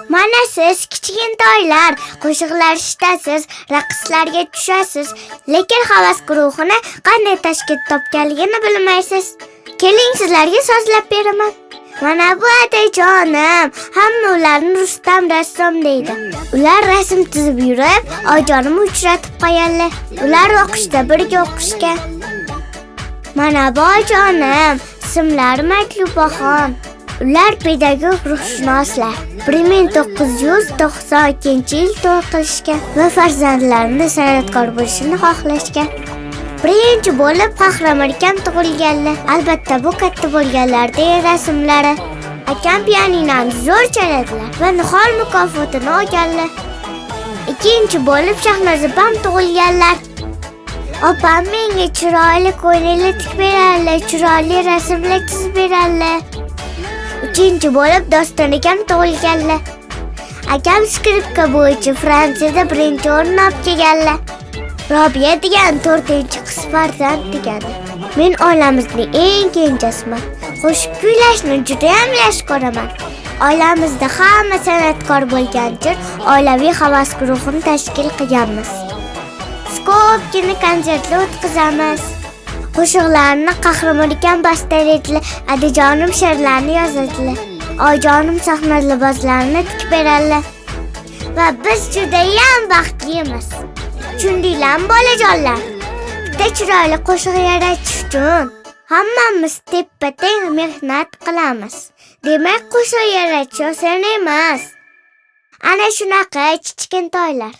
Mana siz kichkintoylar qo'shiqlar eshitasiz, raqslarga tushasiz, lekin havas guruhini qanday tashkil topganligini bilmaysiz. Keling sizlarga sozlab beraman. Mana bu otajonim, hamma ularni Rustam rassom deydi. Ular rasm chizib yurib, ojonim uchratib qo'yganlar. Ular o'qishda birga o'qishgan. Mana bu ojonim, ismlari Matlubaxon. Ular pedagog ruhshunoslar. 1992-yil to'y qilishgan va farzandlarini san'atkor bo'lishini xohlashgan. Birinchi bo'lib Qahramon akam tug'ilganlar. Albatta bu katta bo'lganlarning rasmlari. Akam pianinoni zo'r chaladilar va Nihol mukofotini olganlar. Ikkinchi bo'lib Shahnoza opam tug'ilganlar. Opam menga chiroyli ko'ylaklar tikib beradilar, chiroyli rasmlar chizib beradilar. Uchinchi bo'lib Doston akam tug'ilganlar. Akam skripka bo'yicha Fransiyada birinchi o'rin olib kelganlar. Robiya degan 4-qiz farzand degani. Men oilamizning eng kenjasiman. Qo'shiq kuylashni juda ham yaxshi ko'raman. Oilamizda hamma san'atkor bo'lgani uchun oilaviy havas guruhini tashkil qilganmiz. Ko'pgina konsertlar o'tkazamiz. Qo'shiqlarni Qahramon akam bastalaydilar, Adajonim she'rlarni yozadilar. Oyijonim sahna liboslarini tikib beradilar. Va biz juda ham baxtlimiz. Tushundinglarmi bolajonlar? Bitta chiroyli qo'shiq yaratish uchun hammamiz teppa-teng mehnat qilamiz. Demak, qo'shiq yaratish oson emas. Ana shunaqa kichkintoylar.